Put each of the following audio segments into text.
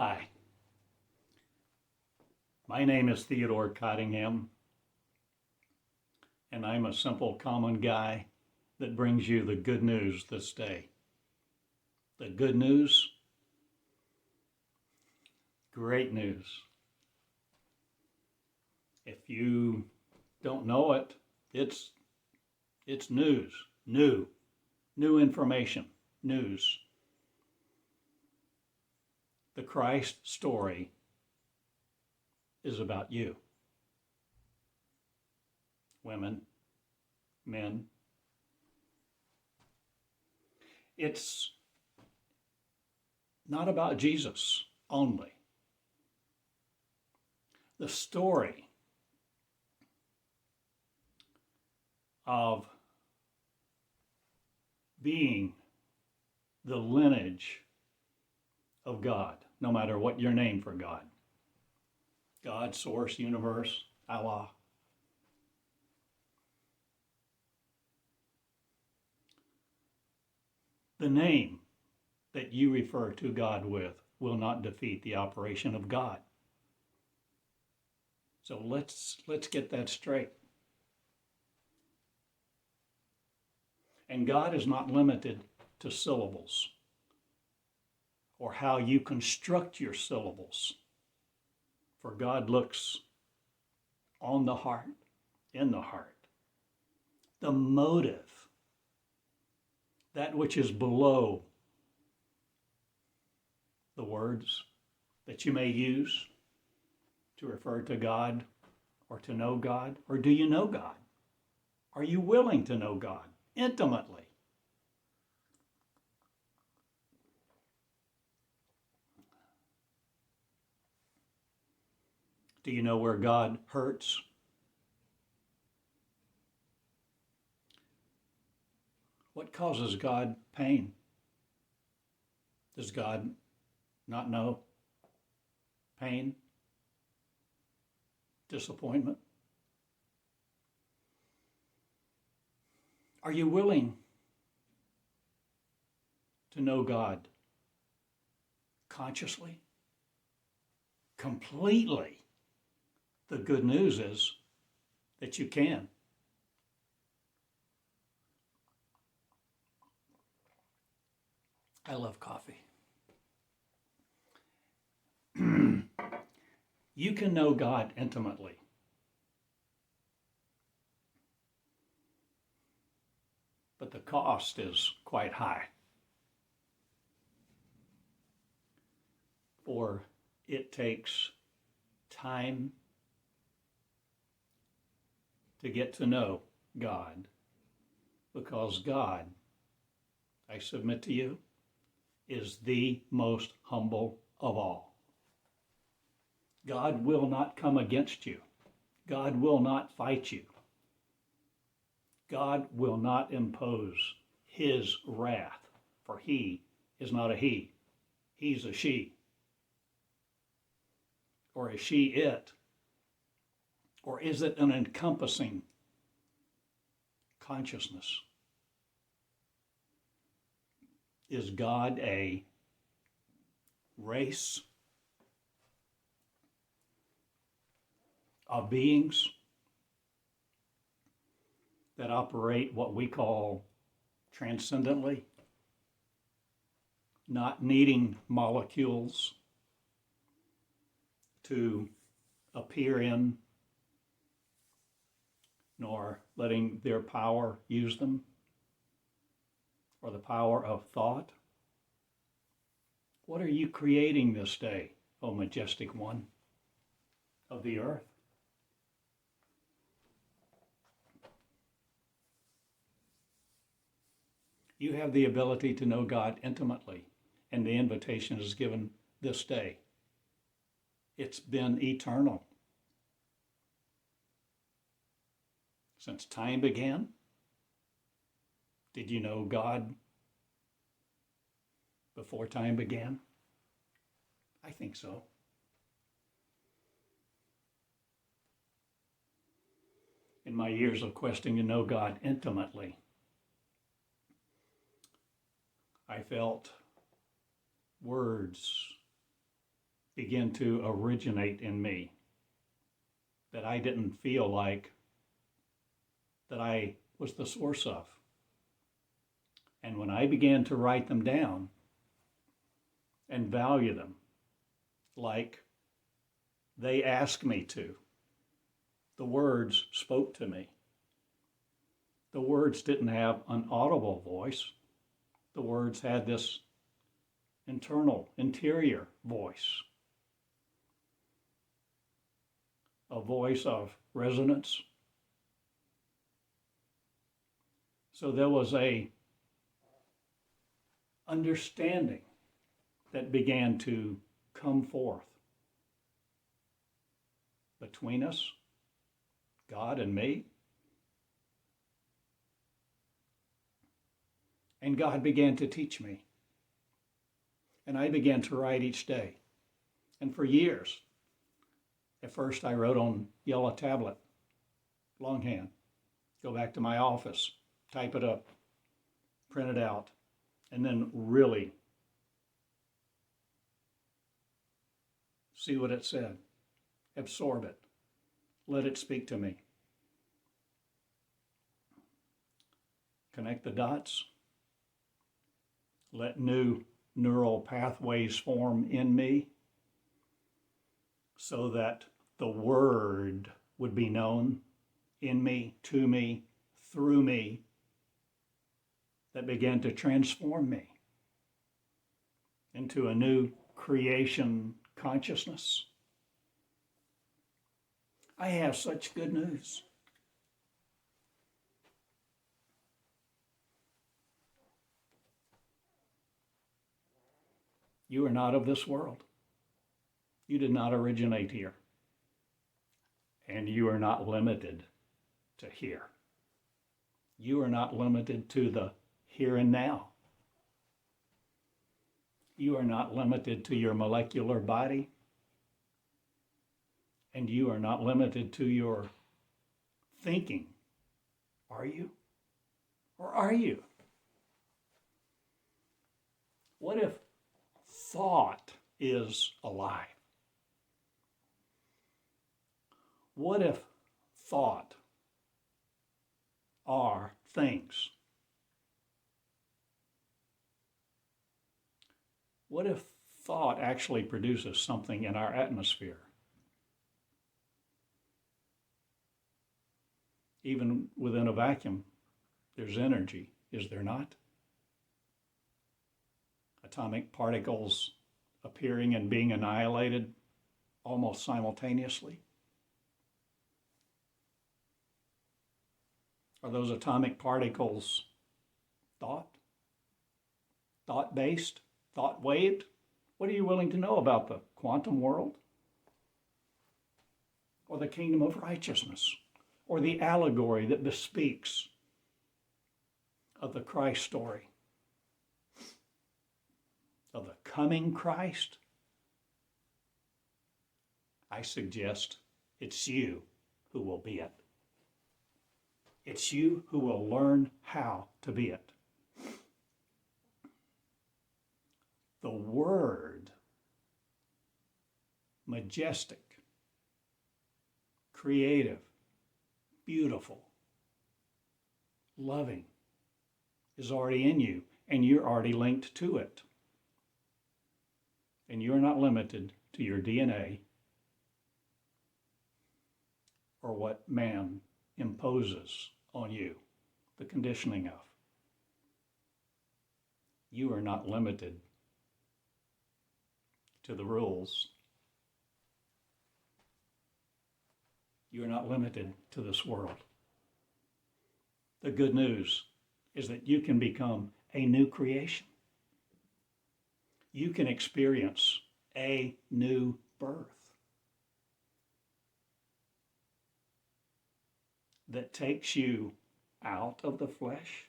Hi, my name is Theodore Cottingham, and I'm a simple, common guy that brings you the good news this day. The good news, great news. If you don't know it, it's news, new information, news. The Christ story is about you. Women, men. It's not about Jesus only. The story of being the lineage of God, no matter what your name for God. God, source, universe, Allah. The name that you refer to God with will not defeat the operation of God. So let's get that straight. And God is not limited to syllables or how you construct your syllables. For God looks on the heart, in the heart. The motive, that which is below the words that you may use to refer to God or to know God. Or do you know God? Are you willing to know God intimately? Do you know where God hurts? What causes God pain? Does God not know pain, disappointment? Are you willing to know God consciously, completely? The good news is that you can. I love coffee. You can know God intimately. But the cost is quite high. For it takes time to get to know God, because God, I submit to you, is the most humble of all. God will not come against you. God will not fight you. God will not impose his wrath, for he is not a he. He's a she. Or is she it? Or is it an encompassing consciousness? Is God a race of beings that operate what we call transcendently, not needing molecules to appear in, nor letting their power use them, or the power of thought? What are you creating this day, O majestic one of the earth? You have the ability to know God intimately, and the invitation is given this day. It's been eternal. Since time began, did you know God before time began? I think so. In my years of questing to know God intimately, I felt words begin to originate in me that I didn't feel like that I was the source of. And when I began to write them down and value them like they asked me to, the words spoke to me. The words didn't have an audible voice. The words had this interior voice, a voice of resonance. So there was a understanding that began to come forth between us, God and me. And God began to teach me. And I began to write each day. And for years, at first I wrote on yellow tablet, longhand, go back to my office, type it up, print it out, and then really see what it said, absorb it, let it speak to me. Connect the dots, let new neural pathways form in me so that the word would be known in me, to me, through me, that began to transform me into a new creation consciousness. I have such good news. You are not of this world. You did not originate here. And you are not limited to here. You are not limited to the here and now. You are not limited to your molecular body. And you are not limited to your thinking. Are you? Or are you? What if thought is alive? What if thought are things? What if thought actually produces something in our atmosphere? Even within a vacuum, there's energy, is there not? Atomic particles appearing and being annihilated almost simultaneously. Are those atomic particles thought-based, thought-waved? What are you willing to know about the quantum world? Or the kingdom of righteousness? Or the allegory that bespeaks of the Christ story? Of the coming Christ? I suggest it's you who will be it. It's you who will learn how to be it. The word, majestic, creative, beautiful, loving, is already in you, and you're already linked to it. And you're not limited to your DNA or what man imposes on you, the conditioning of. You are not limited to the rules. You are not limited to this world. The good news is that you can become a new creation. You can experience a new birth that takes you out of the flesh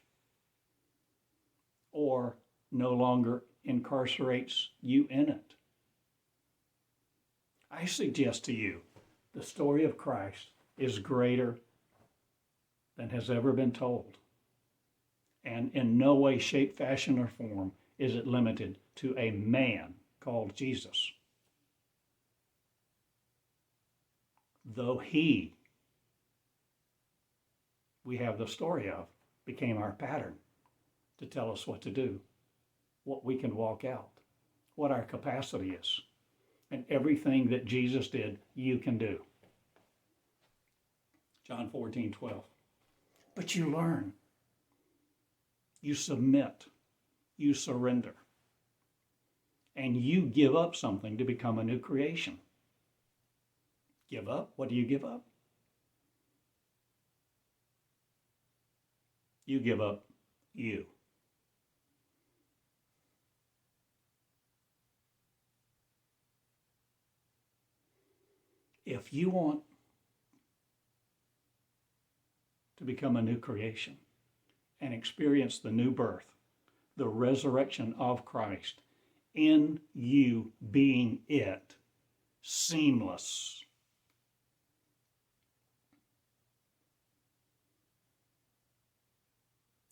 or no longer incarcerates you in it. I suggest to you, the story of Christ is greater than has ever been told. And in no way, shape, fashion, or form is it limited to a man called Jesus. though he, we have the story of, became our pattern to tell us what to do, what we can walk out, what our capacity is. And everything that Jesus did, you can do. John 14:12. But you learn, you submit, you surrender, and you give up something to become a new creation. Give up? What do you give up? You give up you. If you want to become a new creation and experience the new birth, the resurrection of Christ, in you being it, seamless,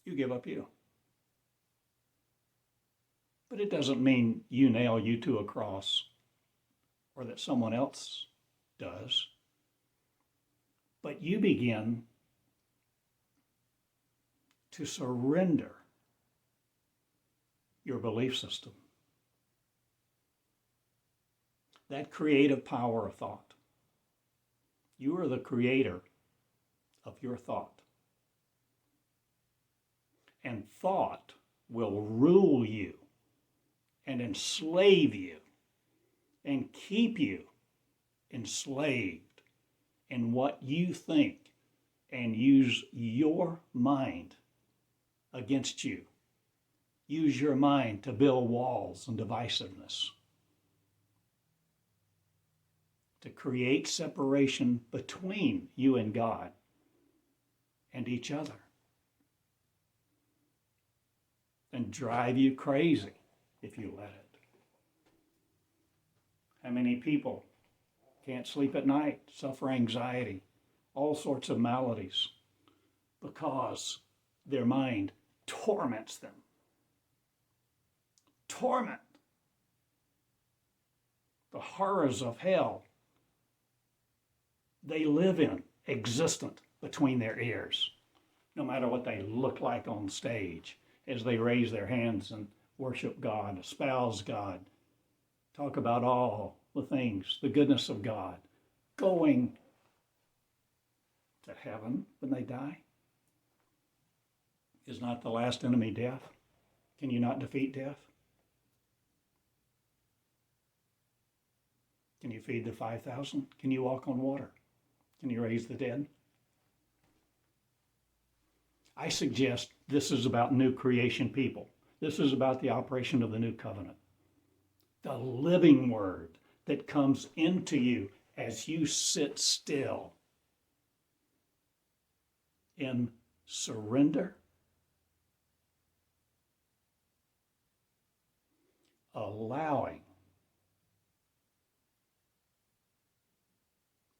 you give up you. But it doesn't mean you nail you to a cross or that someone else does. But you begin to surrender your belief system, that creative power of thought. You are the creator of your thought. And thought will rule you and enslave you and keep you enslaved in what you think and use your mind against you. Use your mind to build walls and divisiveness, to create separation between you and God and each other, and drive you crazy if you let it. How many people can't sleep at night, suffer anxiety, all sorts of maladies, because their mind torments them. Torment. The horrors of hell they live in, existent between their ears, no matter what they look like on stage, as they raise their hands and worship God, espouse God, talk about all the things, the goodness of God, going to heaven when they die. Is not the last enemy death? Can you not defeat death? Can you feed the 5,000? Can you walk on water? Can you raise the dead? I suggest this is about new creation people. This is about the operation of the new covenant. The living word that comes into you as you sit still in surrender, allowing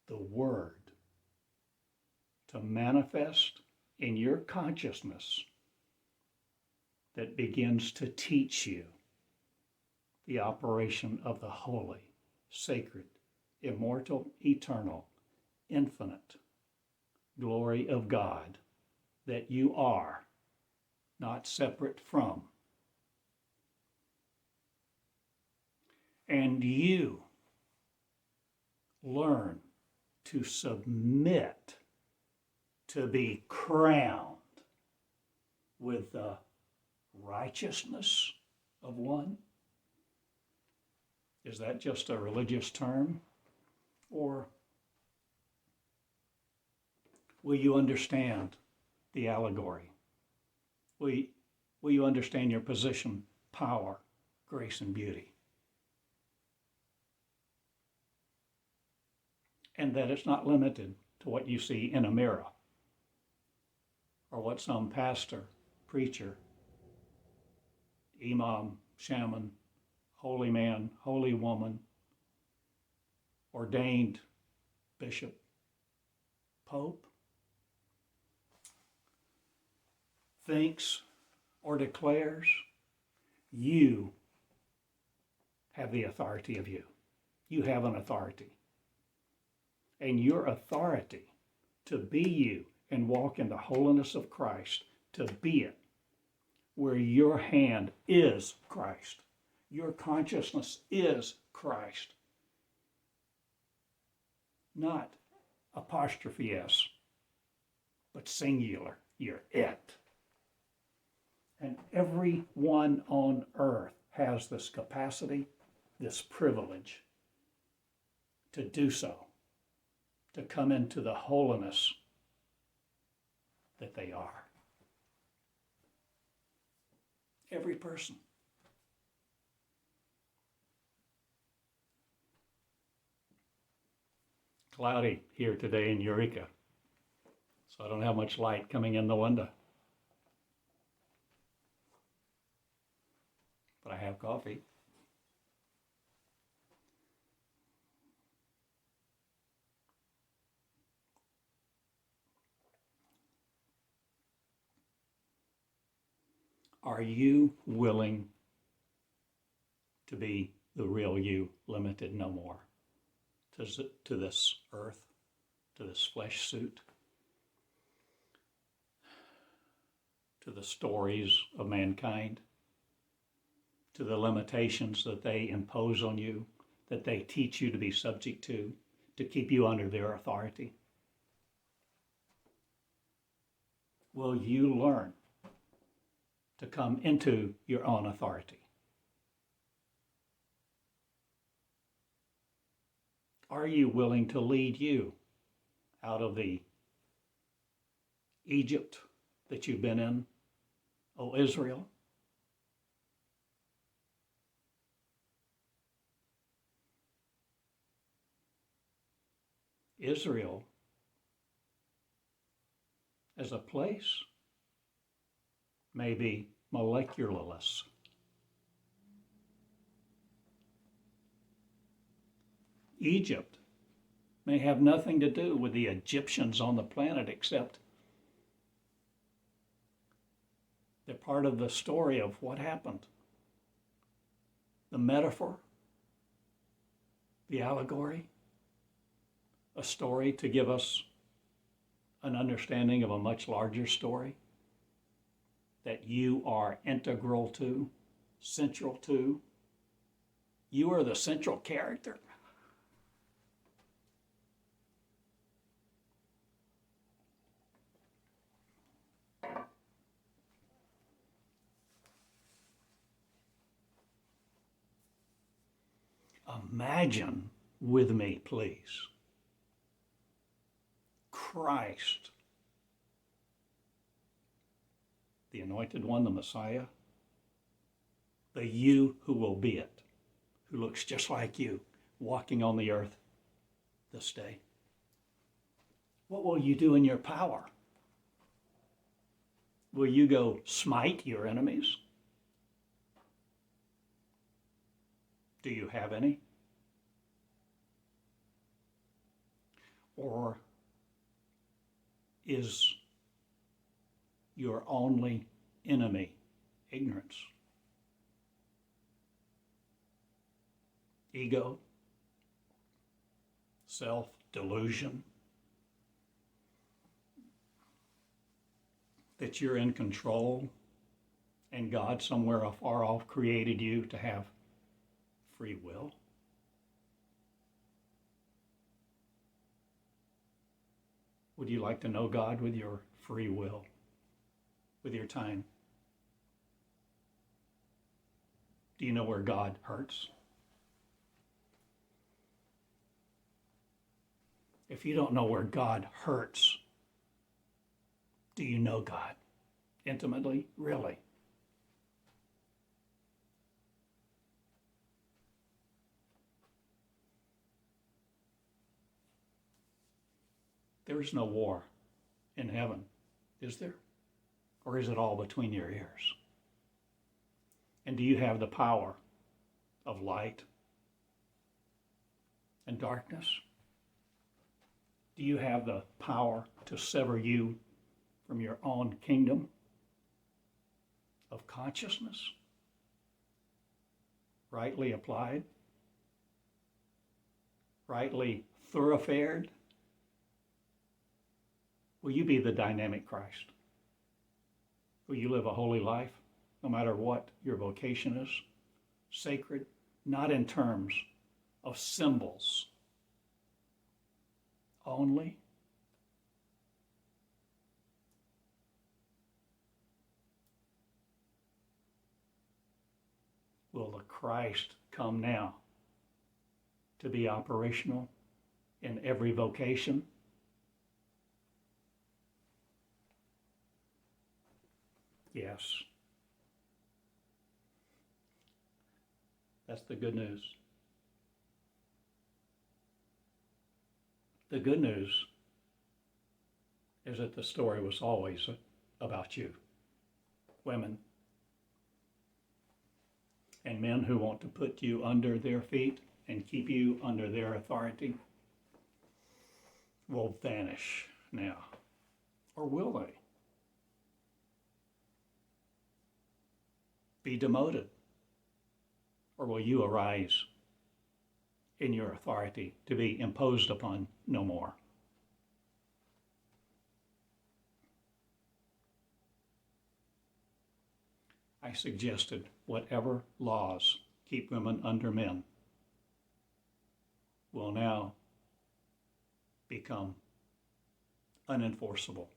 the word to manifest in your consciousness that begins to teach you the operation of the holy, sacred, immortal, eternal, infinite glory of God that you are, not separate from. And you learn to submit, to be crowned with the righteousness of one. Is that just a religious term? Or will you understand the allegory? Will you understand your position, power, grace, and beauty? And that it's not limited to what you see in a mirror or what some pastor, preacher, imam, shaman, holy man, holy woman, ordained bishop, pope thinks or declares. You have the authority of you. You have an authority. and your authority to be you and walk in the holiness of Christ, to be it, where your hand is Christ, your consciousness is Christ, not apostrophe S, but singular, you're it. And everyone on earth has this capacity, this privilege to do so, to come into the holiness that they are. Every person. Cloudy here today in Eureka, so I don't have much light coming in the window. But I have coffee. Are you willing to be the real you, limited no more, to this earth, to this flesh suit, to the stories of mankind, to the limitations that they impose on you, that they teach you to be subject to keep you under their authority? Will you learn to come into your own authority? Are you willing to lead you out of the Egypt that you've been in, O Israel? Israel as a place may be molecularless. Egypt may have nothing to do with the Egyptians on the planet, except they're part of the story of what happened. The metaphor, the allegory, a story to give us an understanding of a much larger story that you are integral to, central to. You are the central character. Imagine with me, please, Christ, the Anointed One, the Messiah, the you who will be it, who looks just like you, walking on the earth this day. What will you do in your power? Will you go smite your enemies? Do you have any? Or is your only enemy ignorance? Ego? Self-delusion? That you're in control and God somewhere afar off created you to have free will? Would you like to know God with your free will, with your time? Do you know where God hurts? If you don't know where God hurts, do you know God intimately? Really? There is no war in heaven, is there? Or is it all between your ears? And do you have the power of light and darkness? Do you have the power to sever you from your own kingdom of consciousness, rightly applied, rightly thoroughfared, Will you be the dynamic Christ? Will you live a holy life, no matter what your vocation is? Sacred, not in terms of symbols only. Will the Christ come now to be operational in every vocation? Yes. That's the good news. The good news is that the story was always about you, women, and men who want to put you under their feet and keep you under their authority will vanish now. Or will they? Be demoted? Or will you arise in your authority to be imposed upon no more? I suggested whatever laws keep women under men will now become unenforceable.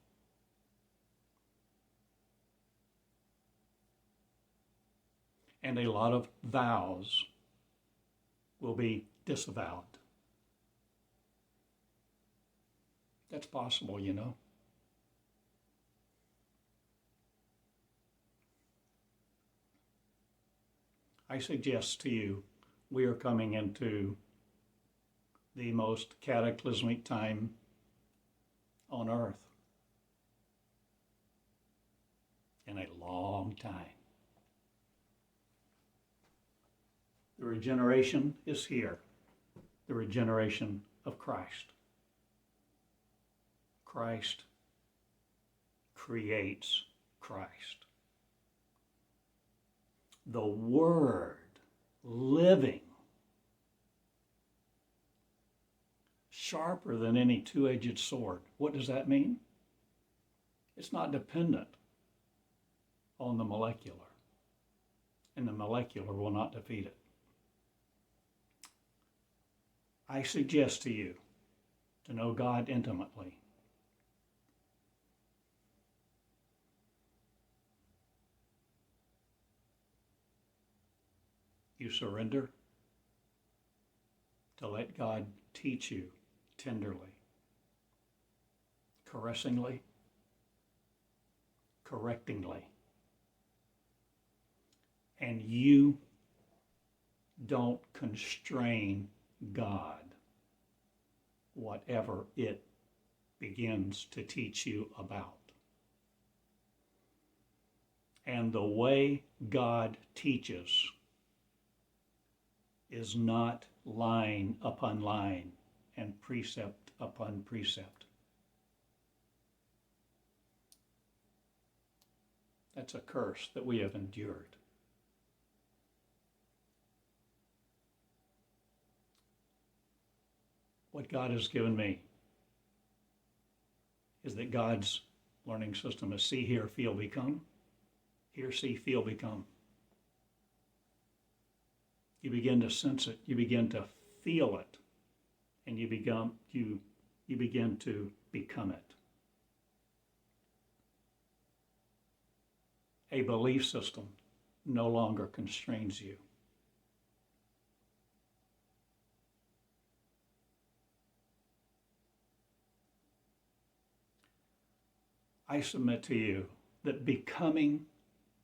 And a lot of vows will be disavowed. That's possible, you know. I suggest to you, we are coming into the most cataclysmic time on earth in a long time. The regeneration is here, the regeneration of Christ. Christ creates Christ. The Word living, sharper than any two-edged sword. What does that mean? It's not dependent on the molecular, and the molecular will not defeat it. I suggest to you to know God intimately. You surrender to let God teach you tenderly, caressingly, correctingly. And you don't constrain God, whatever it begins to teach you about. And the way God teaches is not line upon line and precept upon precept. That's a curse that we have endured. What God has given me is that God's learning system is see, hear, feel, become. Hear, see, feel, become. You begin to sense it, you begin to feel it, and you begin to become it. A belief system no longer constrains you. I submit to you that becoming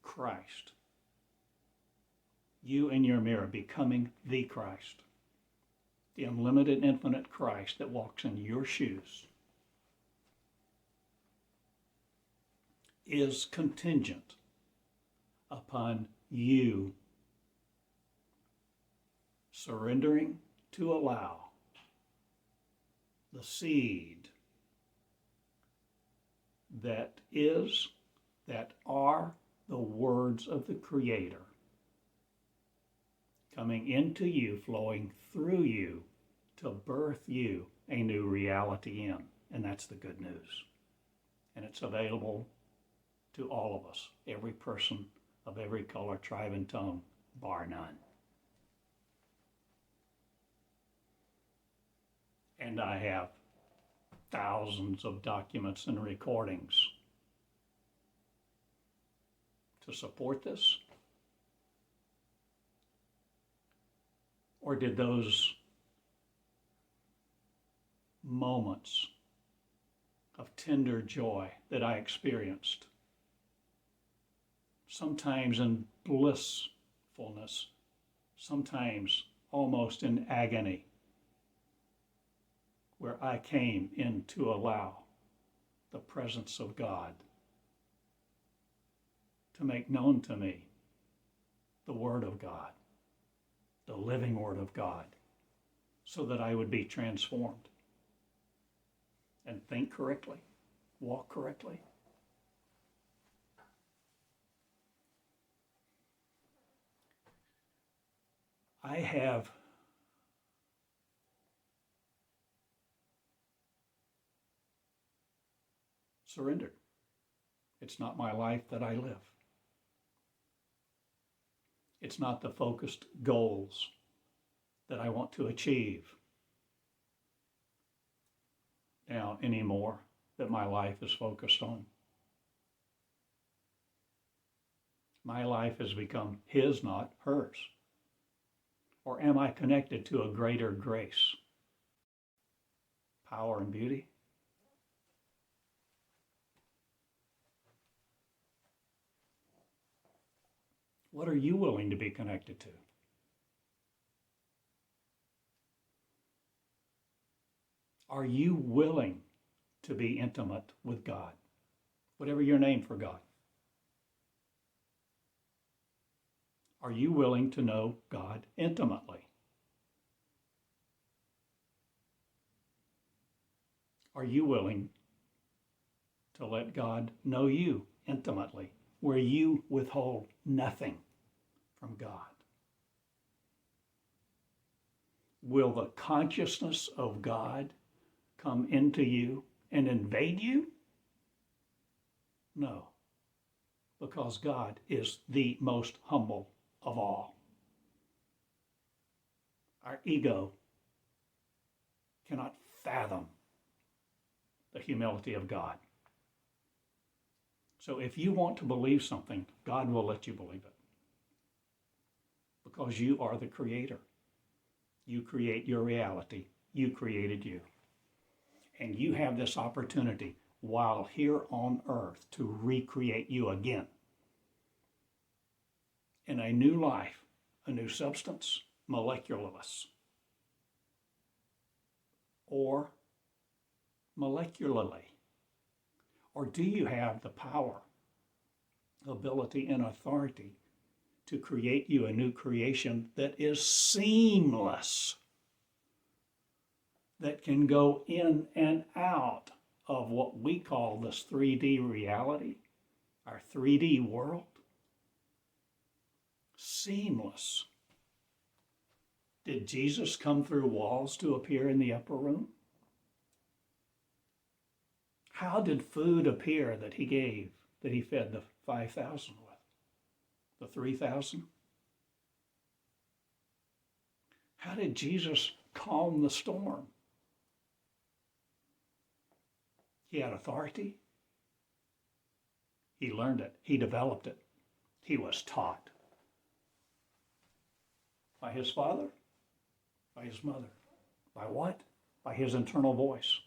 Christ, you in your mirror becoming the Christ, the unlimited, infinite Christ that walks in your shoes, is contingent upon you surrendering to allow the seed that are the words of the Creator coming into you, flowing through you to birth you a new reality in. And that's the good news. and it's available to all of us, every person of every color, tribe, and tongue, bar none. And I have thousands of documents and recordings to support this. Or did those moments of tender joy that I experienced, sometimes in blissfulness, sometimes almost in agony, where I came in to allow the presence of God to make known to me the Word of God, the living Word of God, so that I would be transformed and think correctly, walk correctly. I have surrendered. It's not my life that I live. It's not the focused goals that I want to achieve now anymore that my life is focused on. My life has become His, not hers. Or am I connected to a greater grace, power, and beauty? What are you willing to be connected to? Are you willing to be intimate with God? Whatever your name for God. Are you willing to know God intimately? Are you willing to let God know you intimately, where you withhold nothing from God? Will the consciousness of God come into you and invade you? No, because God is the most humble of all. Our ego cannot fathom the humility of God. So if you want to believe something, God will let you believe it. Because you are the creator. You create your reality. You created you. And you have this opportunity while here on earth to recreate you again in a new life, a new substance, molecularless, or molecularly? Or do you have the power, ability, and authority to create you a new creation that is seamless, that can go in and out of what we call this 3D reality, our 3D world? Seamless. Did Jesus come through walls to appear in the upper room? How did food appear that he gave, that he fed the 5,000 with, the 3,000? How did Jesus calm the storm? He had authority. He learned it. He developed it. He was taught. By his father? By his mother? By what? By his internal voice.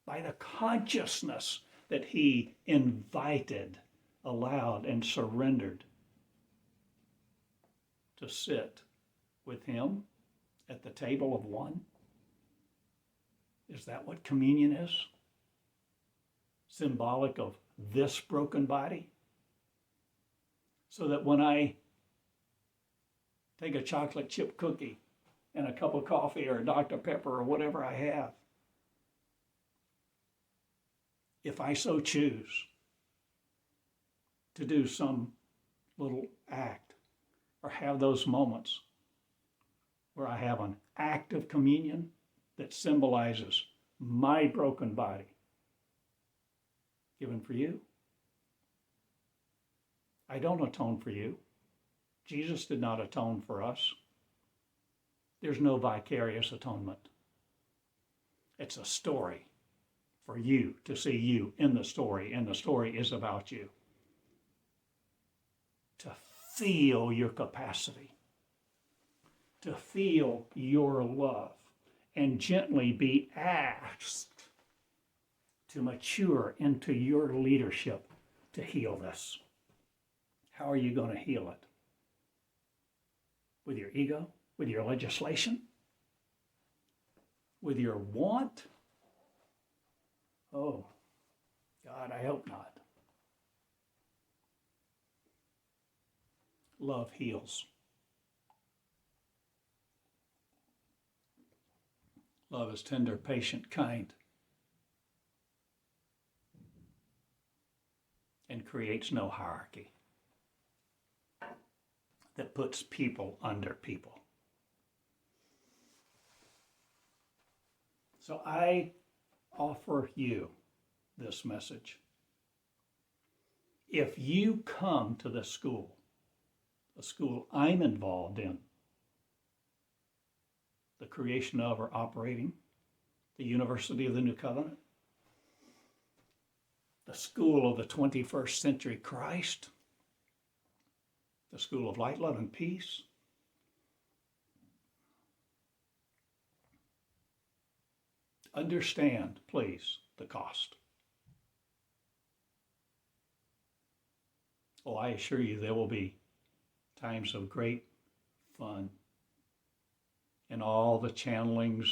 By the consciousness that he invited, allowed, and surrendered to sit with him at the table of one. Is that what communion is? Symbolic of this broken body? So that when I take a chocolate chip cookie and a cup of coffee or a Dr. Pepper or whatever I have, if I so choose to do some little act or have those moments where I have an act of communion that symbolizes my broken body, given for you. I don't atone for you. Jesus did not atone for us. There's no vicarious atonement. It's a story for you to see you in the story, and the story is about you. To feel your capacity, to feel your love, and gently be asked to mature into your leadership to heal this. How are you going to heal it? With your ego? With your legislation? With your want? Oh, God, I hope not. Love heals. Love is tender, patient, kind, and creates no hierarchy that puts people under people. So I offer you this message. If you come to this school, the school I'm involved in, the creation of or operating, the University of the New Covenant, the school of the 21st century Christ, the school of light, love, and peace, understand, please, the cost. Oh, I assure you there will be times of great fun. And all the channelings,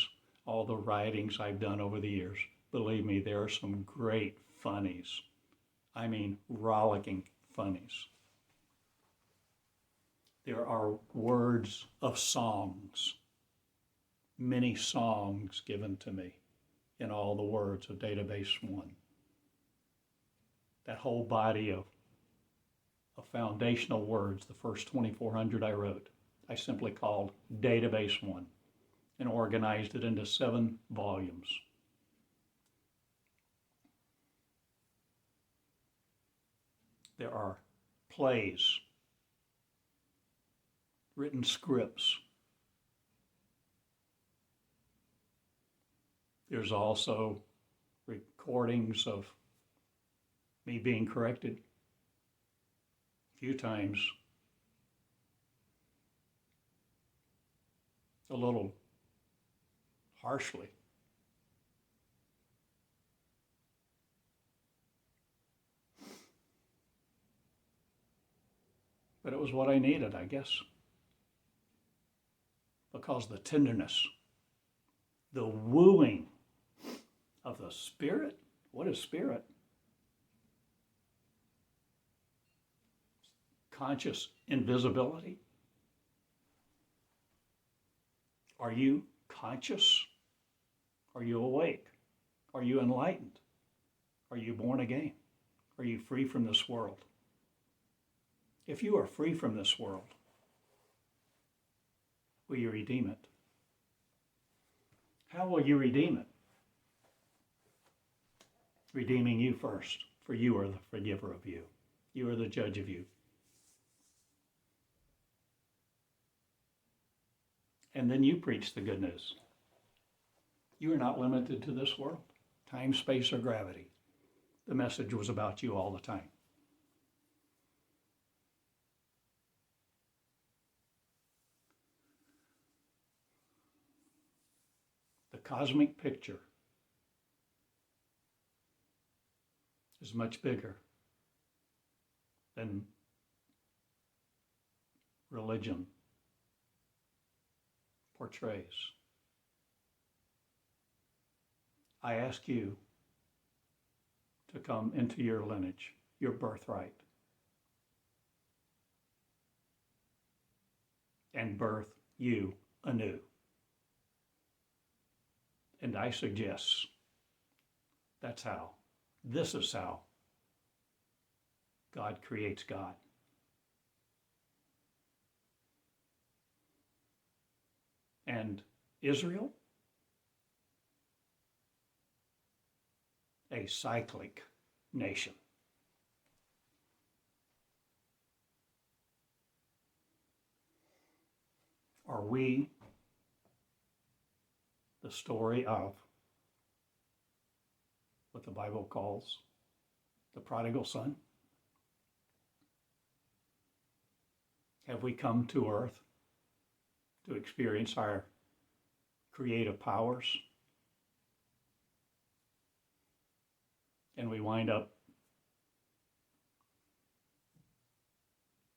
all the writings I've done over the years, believe me, there are some great funnies. I mean, rollicking funnies. There are words of songs, many songs given to me in all the words of Database 1. That whole body of foundational words, the first 2,400 I wrote, I simply called Database 1 and organized it into 7 volumes. There are plays, written scripts. There's also recordings of me being corrected a few times, a little harshly. But it was what I needed, I guess. Because the tenderness, the wooing of the Spirit. What is Spirit? Conscious invisibility. Are you conscious? Are you awake? Are you enlightened? Are you born again? Are you free from this world? If you are free from this world, will you redeem it? How will you redeem it? Redeeming you first, for you are the forgiver of you. You are the judge of you. And then you preach the good news. You are not limited to this world, time, space, or gravity. The message was about you all the time. The cosmic picture is much bigger than religion portrays. I ask you to come into your lineage, your birthright, and birth you anew. And I suggest this is how God creates God. And Israel, a cyclic nation. Are we the story of what the Bible calls the prodigal son? Have we come to earth to experience our creative powers? And we wind up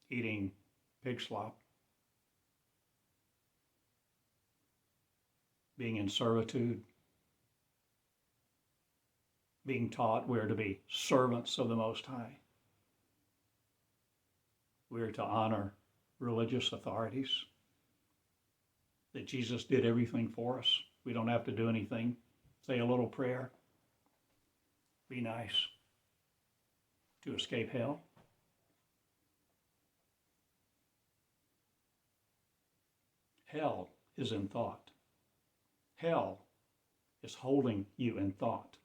eating pig slop, being in servitude, being taught we're to be servants of the Most High. We're to honor religious authorities, that Jesus did everything for us. We don't have to do anything. Say a little prayer. Be nice to escape hell. Hell is in thought. Hell is holding you in thought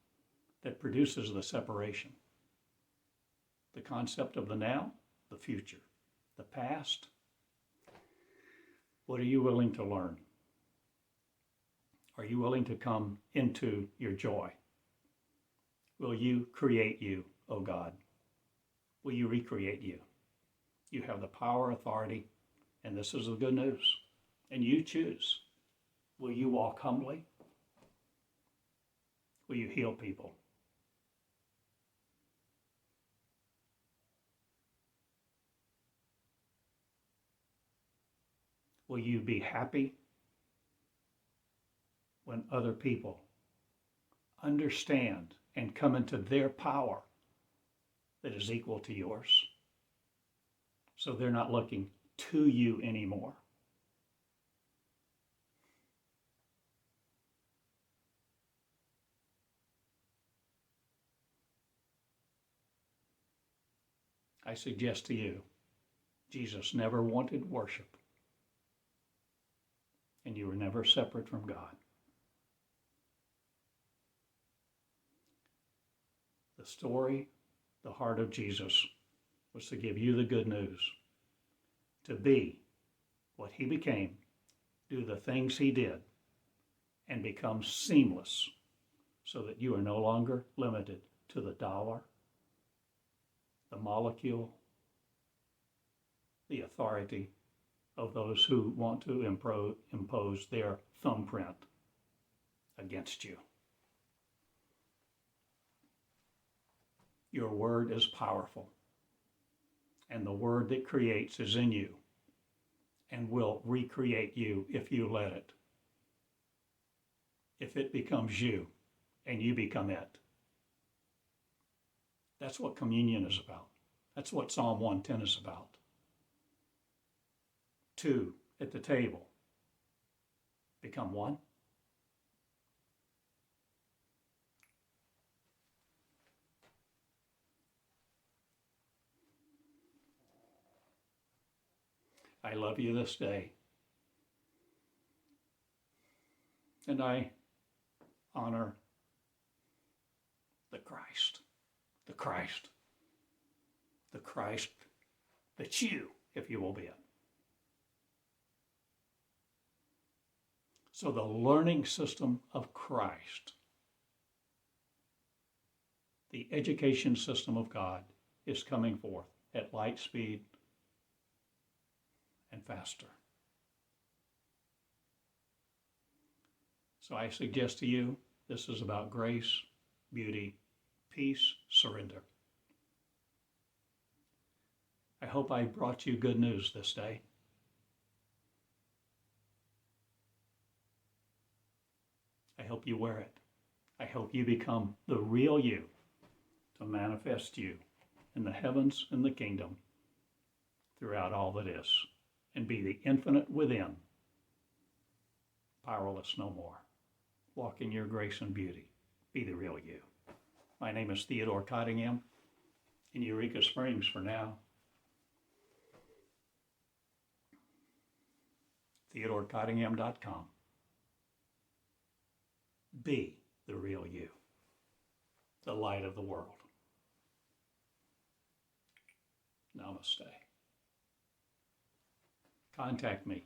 that produces the separation. The concept of the now, the future, the past. What are you willing to learn? Are you willing to come into your joy? Will you create you, O God? Will you recreate you? You have the power, authority, and this is the good news. And you choose. Will you walk humbly? Will you heal people? Will you be happy when other people understand and come into their power that is equal to yours? So they're not looking to you anymore. I suggest to you, Jesus never wanted worship, and you were never separate from God. The story, the heart of Jesus, was to give you the good news, to be what he became, do the things he did, and become seamless so that you are no longer limited to the dollar, the molecule, the authority of those who want to impose their thumbprint against you. Your word is powerful, and the word that creates is in you and will recreate you if you let it. If it becomes you and you become it. That's what communion is about. That's what Psalm 110 is about. Two at the table become one. I love you this day. And I honor the Christ. The Christ. The Christ that's you, if you will be it. So the learning system of Christ, the education system of God, is coming forth at light speed and faster. So I suggest to you, this is about grace, beauty, peace, surrender. I hope I brought you good news this day. I hope you wear it. I hope you become the real you to manifest you in the heavens and the kingdom throughout all that is, and be the infinite within, powerless no more. Walk in your grace and beauty. Be the real you. My name is Theodore Cottingham in Eureka Springs for now. TheodoreCottingham.com. Be the real you, the light of the world. Namaste. Contact me.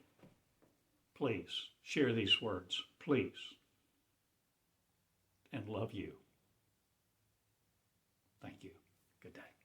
Please share these words, please. And love you. Thank you. Good day.